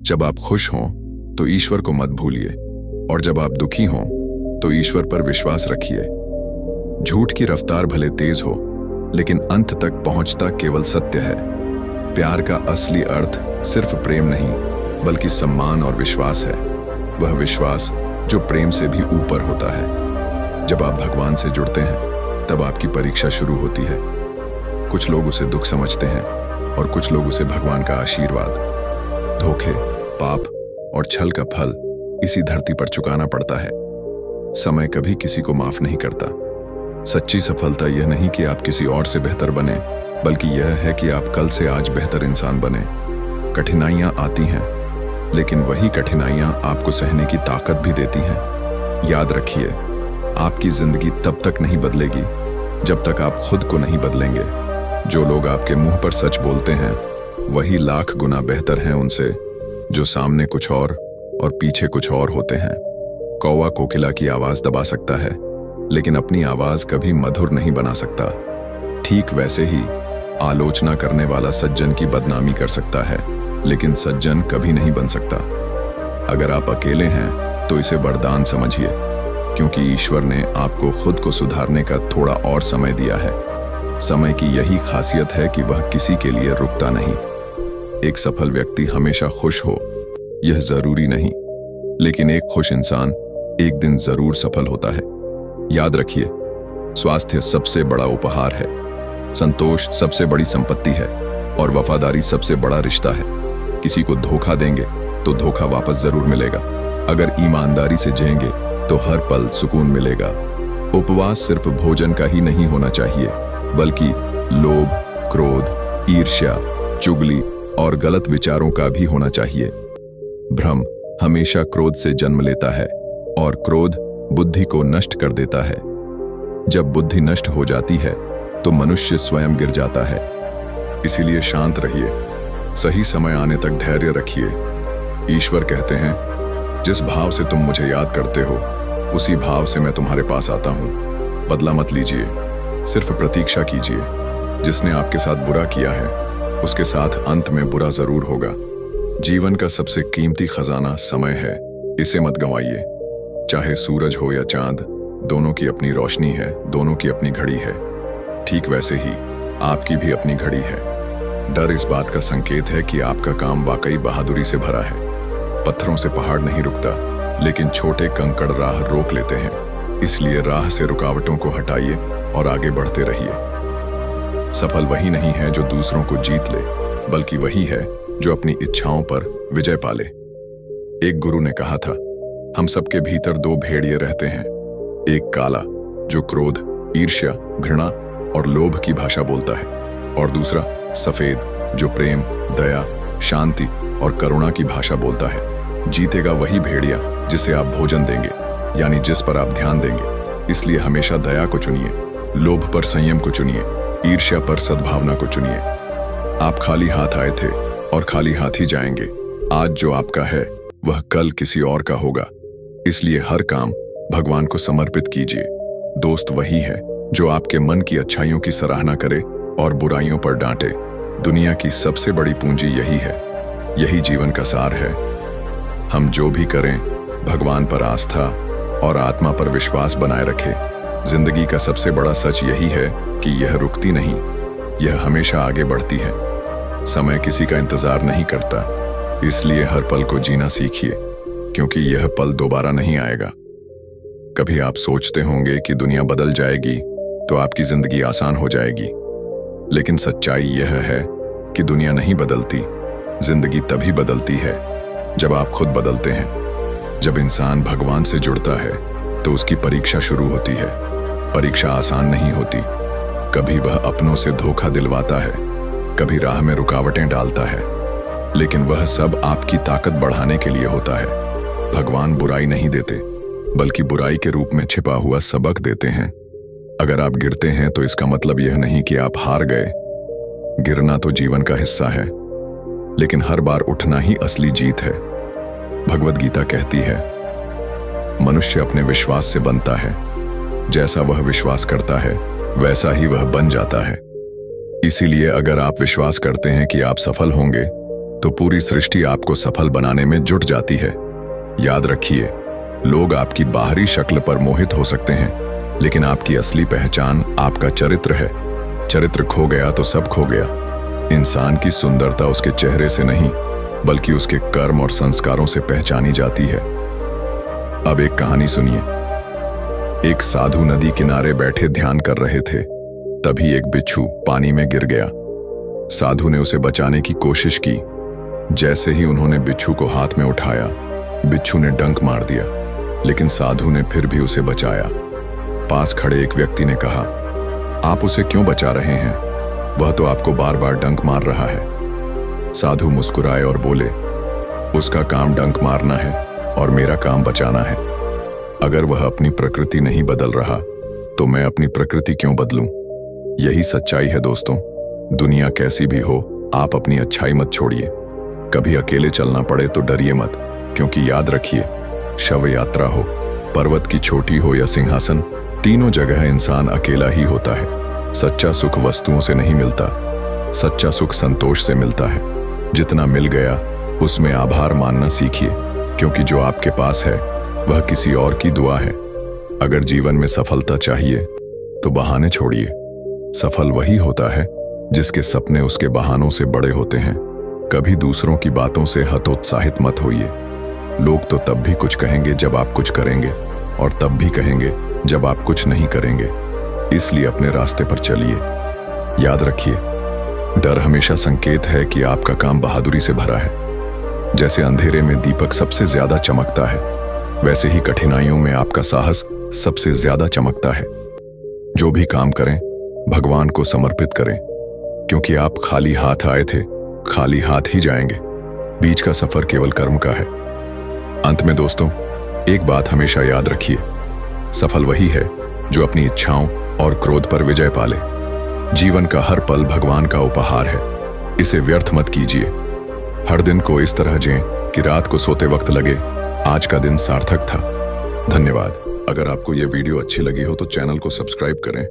जब आप खुश हों तो ईश्वर को मत भूलिए, और जब आप दुखी हों तो ईश्वर पर विश्वास रखिए। झूठ की रफ्तार भले तेज हो, लेकिन अंत तक पहुंचता केवल सत्य है। प्यार का असली अर्थ सिर्फ प्रेम नहीं, बल्कि सम्मान और विश्वास है। वह विश्वास जो प्रेम से भी ऊपर होता है। जब आप भगवान से जुड़ते हैं, तब आपकी परीक्षा शुरू होती है। कुछ लोग उसे दुख समझते हैं और कुछ लोग उसे भगवान का आशीर्वाद। धोखे, पाप और छल का फल इसी धरती पर चुकाना पड़ता है। समय कभी किसी को माफ नहीं करता। सच्ची सफलता यह नहीं कि आप किसी और से बेहतर बने, बल्कि यह है कि आप कल से आज बेहतर इंसान बने। कठिनाइयां आती हैं, लेकिन वही कठिनाइयां आपको सहने की ताकत भी देती हैं। याद रखिए, आपकी जिंदगी तब तक नहीं बदलेगी जब तक आप खुद को नहीं बदलेंगे। जो लोग आपके मुंह पर सच बोलते हैं, वही लाख गुना बेहतर हैं उनसे जो सामने कुछ और पीछे कुछ और होते हैं। कौवा कोकिला की आवाज दबा सकता है, लेकिन अपनी आवाज कभी मधुर नहीं बना सकता। ठीक वैसे ही आलोचना करने वाला सज्जन की बदनामी कर सकता है, लेकिन सज्जन कभी नहीं बन सकता। अगर आप अकेले हैं तो इसे वरदान समझिए, क्योंकि ईश्वर ने आपको खुद को सुधारने का थोड़ा और समय दिया है। समय की यही खासियत है कि वह किसी के लिए रुकता नहीं। एक सफल व्यक्ति हमेशा खुश हो, यह जरूरी नहीं, लेकिन एक खुश इंसान एक दिन जरूर सफल होता है। याद रखिए, स्वास्थ्य सबसे बड़ा उपहार है, संतोष सबसे बड़ी संपत्ति है, और वफादारी सबसे बड़ा रिश्ता है। किसी को धोखा देंगे तो धोखा वापस जरूर मिलेगा। अगर ईमानदारी से जिएंगे तो हर पल सुकून मिलेगा। उपवास सिर्फ भोजन का ही नहीं होना चाहिए, बल्कि लोभ, क्रोध, ईर्ष्या, चुगली और गलत विचारों का भी होना चाहिए। भ्रम हमेशा क्रोध से जन्म लेता है, और क्रोध बुद्धि को नष्ट कर देता है। जब बुद्धि नष्ट हो जाती है तो मनुष्य स्वयं गिर जाता है। इसीलिए शांत रहिए, सही समय आने तक धैर्य रखिए। ईश्वर कहते हैं, जिस भाव से तुम मुझे याद करते हो, उसी भाव से मैं तुम्हारे पास आता हूं। बदला मत लीजिए, सिर्फ प्रतीक्षा कीजिए। जिसने आपके साथ बुरा किया है, उसके साथ अंत में बुरा जरूर होगा। जीवन का सबसे कीमती खजाना समय है, इसे मत गंवाइए। चाहे सूरज हो या चांद, दोनों की अपनी रोशनी है, दोनों की अपनी घड़ी है। ठीक वैसे ही आपकी भी अपनी घड़ी है। डर इस बात का संकेत है कि आपका काम वाकई बहादुरी से भरा है। पत्थरों से पहाड़ नहीं रुकता, लेकिन छोटे कंकड़ राह रोक लेते हैं। इसलिए राह से रुकावटों को हटाइए और आगे बढ़ते रहिए। सफल वही नहीं है जो दूसरों को जीत ले, बल्कि वही है जो अपनी इच्छाओं पर विजय पाले। एक गुरु ने कहा था, हम सबके भीतर दो भेड़िए रहते हैं। एक काला, जो क्रोध, ईर्ष्या, घृणा और लोभ की भाषा बोलता है, और दूसरा सफेद, जो प्रेम, दया, शांति और करुणा की भाषा बोलता है। जीतेगा वही भेड़िया जिसे आप भोजन देंगे, यानी जिस पर आप ध्यान देंगे। इसलिए हमेशा दया को चुनिए, लोभ पर संयम को चुनिए, ईर्ष्या पर सद्भावना को चुनिए। आप खाली हाथ आए थे और खाली हाथ ही जाएंगे। आज जो आपका है वह कल किसी और का होगा। इसलिए हर काम भगवान को समर्पित कीजिए। दोस्त वही है जो आपके मन की अच्छाइयों की सराहना करे और बुराइयों पर डांटे। दुनिया की सबसे बड़ी पूंजी यही है, यही जीवन का सार है। हम जो भी करें, भगवान पर आस्था और आत्मा पर विश्वास बनाए रखें। जिंदगी का सबसे बड़ा सच यही है कि यह रुकती नहीं, यह हमेशा आगे बढ़ती है। समय किसी का इंतजार नहीं करता, इसलिए हर पल को जीना सीखिए, क्योंकि यह पल दोबारा नहीं आएगा। कभी आप सोचते होंगे कि दुनिया बदल जाएगी तो आपकी जिंदगी आसान हो जाएगी, लेकिन सच्चाई यह है कि दुनिया नहीं बदलती, जिंदगी तभी बदलती है जब आप खुद बदलते हैं। जब इंसान भगवान से जुड़ता है तो उसकी परीक्षा शुरू होती है। परीक्षा आसान नहीं होती। कभी वह अपनों से धोखा दिलवाता है, कभी राह में रुकावटें डालता है, लेकिन वह सब आपकी ताकत बढ़ाने के लिए होता है। भगवान बुराई नहीं देते, बल्कि बुराई के रूप में छिपा हुआ सबक देते हैं। अगर आप गिरते हैं तो इसका मतलब यह नहीं कि आप हार गए। गिरना तो जीवन का हिस्सा है, लेकिन हर बार उठना ही असली जीत है। भगवद गीता कहती है, मनुष्य अपने विश्वास से बनता है। जैसा वह विश्वास करता है, वैसा ही वह बन जाता है। इसीलिए अगर आप विश्वास करते हैं कि आप सफल होंगे, तो पूरी सृष्टि आपको सफल बनाने में जुट जाती है। याद रखिए, लोग आपकी बाहरी शक्ल पर मोहित हो सकते हैं, लेकिन आपकी असली पहचान आपका चरित्र है। चरित्र खो गया तो सब खो गया। इंसान की सुंदरता उसके चेहरे से नहीं, बल्कि उसके कर्म और संस्कारों से पहचानी जाती है। अब एक कहानी सुनिए। एक साधु नदी किनारे बैठे ध्यान कर रहे थे। तभी एक बिच्छू पानी में गिर गया। साधु ने उसे बचाने की कोशिश की। जैसे ही उन्होंने बिच्छू को हाथ में उठाया, बिच्छू ने डंक मार दिया, लेकिन साधु ने फिर भी उसे बचाया। पास खड़े एक व्यक्ति ने कहा, आप उसे क्यों बचा रहे हैं? वह तो आपको बार बार डंक मार रहा है। साधु मुस्कुराए और बोले, उसका काम डंक मारना है और मेरा काम बचाना है। अगर वह अपनी प्रकृति नहीं बदल रहा, तो मैं अपनी प्रकृति क्यों बदलूं? यही सच्चाई है दोस्तों। दुनिया कैसी भी हो, आप अपनी अच्छाई मत छोड़िए। कभी अकेले चलना पड़े तो डरिए मत, क्योंकि याद रखिए, शव यात्रा हो, पर्वत की चोटी हो या सिंहासन, तीनों जगह इंसान अकेला ही होता है। सच्चा सुख वस्तुओं से नहीं मिलता, सच्चा सुख संतोष से मिलता है। जितना मिल गया उसमें आभार मानना सीखिए, क्योंकि जो आपके पास है वह किसी और की दुआ है। अगर जीवन में सफलता चाहिए तो बहाने छोड़िए। सफल वही होता है जिसके सपने उसके बहानों से बड़े होते हैं। कभी दूसरों की बातों से हतोत्साहित मत होइए। लोग तो तब भी कुछ कहेंगे जब आप कुछ करेंगे, और तब भी कहेंगे जब आप कुछ नहीं करेंगे। इसलिए अपने रास्ते पर चलिए। याद रखिए, डर हमेशा संकेत है कि आपका काम बहादुरी से भरा है। जैसे अंधेरे में दीपक सबसे ज्यादा चमकता है, वैसे ही कठिनाइयों में आपका साहस सबसे ज्यादा चमकता है। जो भी काम करें, भगवान को समर्पित करें, क्योंकि आप खाली हाथ आए थे, खाली हाथ ही जाएंगे। बीच का सफर केवल कर्म का है। अंत में दोस्तों, एक बात हमेशा याद रखिए, सफल वही है जो अपनी इच्छाओं और क्रोध पर विजय पाले। जीवन का हर पल भगवान का उपहार है, इसे व्यर्थ मत कीजिए। हर दिन को इस तरह जिएं कि रात को सोते वक्त लगे, आज का दिन सार्थक था। धन्यवाद। अगर आपको यह वीडियो अच्छी लगी हो तो चैनल को सब्सक्राइब करें